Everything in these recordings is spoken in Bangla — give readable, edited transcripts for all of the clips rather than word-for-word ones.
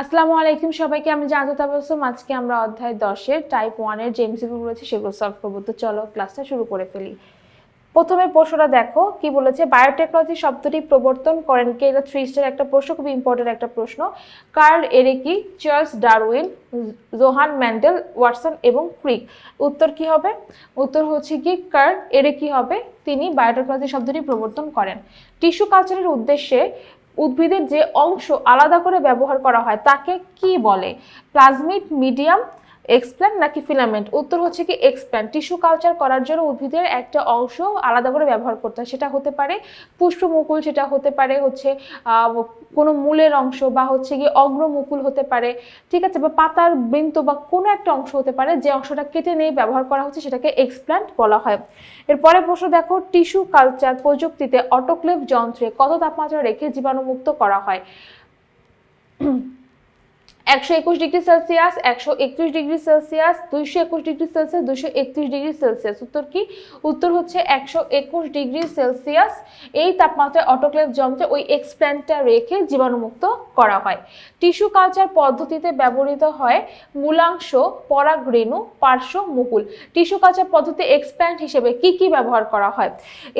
আসসালামু আলাইকুম সবাইকে, আমি জানতে তাবাসসুম। আজকে আমরা অধ্যায় 10 এর টাইপ 1 এর যে এমসিকিউ রয়েছে সেগুলো সলভ করব। তো চলো ক্লাসটা শুরু করে ফেলি। প্রথমে প্রশ্নটা দেখো কি বলেছে, বায়োটেকনোলজি শব্দটি প্রবর্তন করেন কে? এটা 3 স্টার একটা প্রশ্ন, খুব ইম্পর্টেন্ট একটা প্রশ্ন। Karl Ereky, Charles Darwin, Johann Mendel, Watson এবং ক্রিক। উত্তর কি হবে? উত্তর হচ্ছে কি কার্ল এরিকি হবে, তিনি বায়োটেকনোলজি শব্দটি প্রবর্তন করেন। টিস্যু কালচারের উদ্দেশ্যে উদ্ভিদের যে অংশ আলাদা করে ব্যবহার করা হয় তাকে কি বলে? প্লাজমিড, মিডিয়াম, এক্সপ্ল্যান্ট নাকি ফিলামেন্ট? উত্তর হচ্ছে কি এক্সপ্ল্যান্ট। টিস্যু কালচার করার জন্য উদ্ভিদের একটা অংশ আলাদা করে ব্যবহার করতে হয়, সেটা হতে পারে পুষ্পমুকুল, সেটা হতে পারে হচ্ছে কোনো মূলের অংশ, বা হচ্ছে কি অগ্রমুকুল হতে পারে, ঠিক আছে, বা পাতার বৃন্ত বা কোনো একটা অংশ হতে পারে, যে অংশটা কেটে নিয়ে ব্যবহার করা হচ্ছে সেটাকে এক্সপ্ল্যান্ট বলা হয়। এরপরে প্রশ্ন দেখো, টিস্যু কালচার প্রযুক্তিতে অটোক্লেভ যন্ত্রে কত তাপমাত্রা রেখে জীবাণুমুক্ত করা হয়? 121 degree Celsius, 131 degree Celsius, 221 degree Celsius, 231 degree Celsius. উত্তর কি? উত্তর হচ্ছে 121 ডিগ্রি সেলসিয়াস। এই তাপমাত্রায় অটোক্লেভ যন্ত্রে ওই এক্সপ্ল্যান্টটা রেখে জীবাণুমুক্ত করা হয়। টিস্যু কালচার পদ্ধতিতে ব্যবহৃত হয় মূলাংশ, পরাগরেণু, পার্শ্ব মুকুল। টিস্যু কালচার পদ্ধতি এক্সপ্ল্যান্ট হিসেবে কি কি ব্যবহার করা হয়?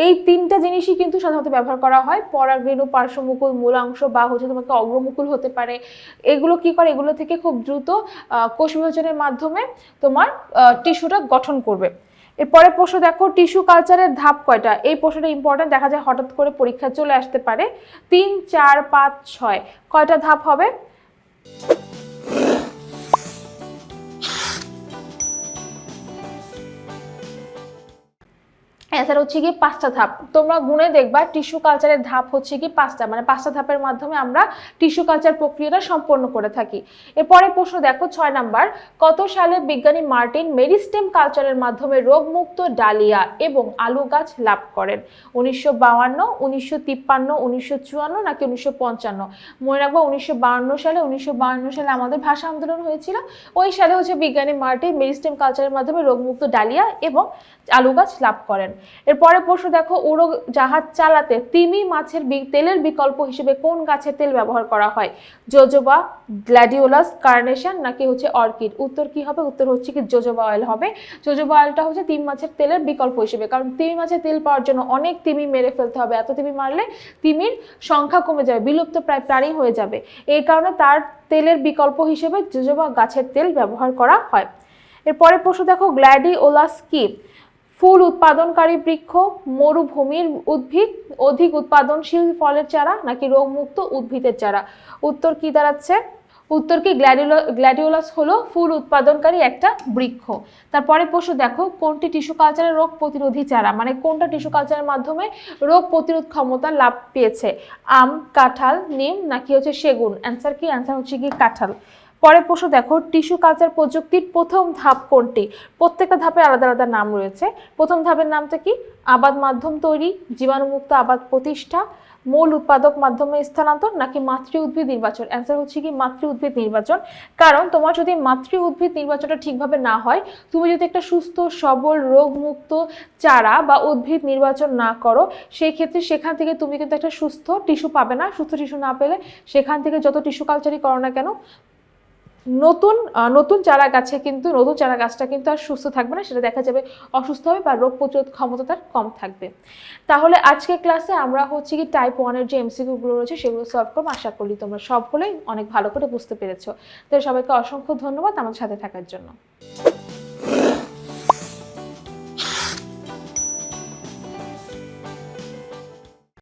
এই তিনটা জিনিসই কিন্তু সাধারণত ব্যবহার করা হয়, পরাগরেণু, পার্শ্ব মুকুল, মূলাংশ, বা হচ্ছে তোমাকে অগ্রমুকুল হতে পারে। এগুলো কি করে? এগুলো থেকে খুব দ্রুত কোষ বিভাজনের মাধ্যমে তোমার টিস্যুটা গঠন করবে। এরপরে প্রশ্ন দেখো, টিস্যু কালচারের ধাপ কয়টা? এই প্রশ্নটা ইম্পর্টেন্ট, দেখা যায় হঠাৎ করে পরীক্ষা চলে আসতে পারে। 3, 4, 5, 6 কয়টা ধাপ হবে? অ্যান্সার হচ্ছে কি 5টা ধাপ। তোমরা গুনে দেখবা টিস্যু কালচারের ধাপ হচ্ছে কি 5টা, মানে 5টা ধাপের মাধ্যমে আমরা টিস্যু কালচার প্রক্রিয়াটা সম্পন্ন করে থাকি। এরপরে প্রশ্ন দেখো 6 নাম্বার, কত সালে বিজ্ঞানী মার্টিন মেরিস্টেম কালচারের মাধ্যমে রোগমুক্ত ডালিয়া এবং আলু গাছ লাভ করেন? 1952, 1953, 1954 নাকি 1955? মনে রাখবো 1952 সালে। 1952 সালে আমাদের ভাষা আন্দোলন হয়েছিল, ওই সালে হচ্ছে বিজ্ঞানী মার্টিন মেরিস্টেম কালচারের মাধ্যমে রোগমুক্ত ডালিয়া এবং আলু গাছ লাভ করেন। এরপরে প্রশ্ন দেখো, উড়োজাহাজ চালাতে তিমি মাছের তেলের বিকল্প হিসেবে কোন গাছের তেল ব্যবহার করা হয়? জোজোবা, গ্ল্যাডিওলাস, কার্নেশন নাকি হচ্ছে অর্কিড? উত্তর কি হবে? উত্তর হচ্ছে কি জোজোবা অয়েল হবে। জোজোবা অয়েলটা হচ্ছে তিমি মাছের তেলের বিকল্প হিসেবে, কারণ তিমি মাছের তেল পাওয়ার জন্য অনেক তিমি মেরে ফেলতে হবে, এত তিমি মারলে তিমির সংখ্যা কমে যাবে, বিলুপ্ত প্রায় প্রাণী হয়ে যাবে। এই কারণে তার তেলের বিকল্প হিসেবে জোজোবা গাছের তেল ব্যবহার করা হয়। এরপরে প্রশ্ন দেখো, গ্ল্যাডিওলাস কি? ফুল উৎপাদনকারী বৃক্ষ, মরুভূমির উদ্ভিদ, অধিক উৎপাদনশীল ফলের চারা নাকি রোগমুক্ত উদ্ভিদের চারা? উত্তর কি দাঁড়াচ্ছে? উত্তর কি গ্ল্যাডিওলাস হলো ফুল উৎপাদনকারী একটা বৃক্ষ। তারপরে প্রশ্ন দেখো, কোনটি টিস্যু কালচারের রোগ প্রতিরোধী চারা, মানে কোনটা টিস্যু কালচারের মাধ্যমে রোগ প্রতিরোধ ক্ষমতা লাভ পেয়েছে? আম, কাঁঠাল, নিম নাকি হচ্ছে সেগুন? অ্যান্সার কি? অ্যান্সার হচ্ছে কি কাঁঠাল। পরের প্রশ্ন দেখো, টিস্যু কালচার প্রযুক্তির প্রথম ধাপ কোনটি? প্রত্যেকটা ধাপে আলাদা আলাদা নাম রয়েছে। প্রথম ধাপের নামটা কি? আবাদ মাধ্যম তৈরি, জীবাণুমুক্ত আবাদ প্রতিষ্ঠা, মূল উৎপাদক মাধ্যমে স্থানান্তর নাকি মাতৃ উদ্ভিদ নির্বাচন? অ্যান্সার হচ্ছে কি মাতৃ উদ্ভিদ নির্বাচন। কারণ তোমার যদি মাতৃ উদ্ভিদ নির্বাচনটা ঠিকভাবে না হয়, তুমি যদি একটা সুস্থ সবল রোগমুক্ত চারা বা উদ্ভিদ নির্বাচন না করো, সেই ক্ষেত্রে সেখান থেকে তুমি কিন্তু একটা সুস্থ টিস্যু পাবে না। সুস্থ টিস্যু না পেলে সেখান থেকে যত টিস্যু কালচারই করো না কেন, নতুন চারা গাছটা কিন্তু আর সুস্থ থাকবে না, সেটা দেখা যাবে অসুস্থ হবে বা রোগ প্রতিরোধ ক্ষমতা তার কম থাকবে। তাহলে আজকে ক্লাসে আমরা হচ্ছে কি টাইপ 1 এর যে এমসিকিউগুলো রয়েছে সেগুলো সলভ করবো। আশা করি তোমরা সবগুলোই অনেক ভালো করে বুঝতে পেরেছো। তো সবাইকে অসংখ্য ধন্যবাদ আমাদের সাথে থাকার জন্য।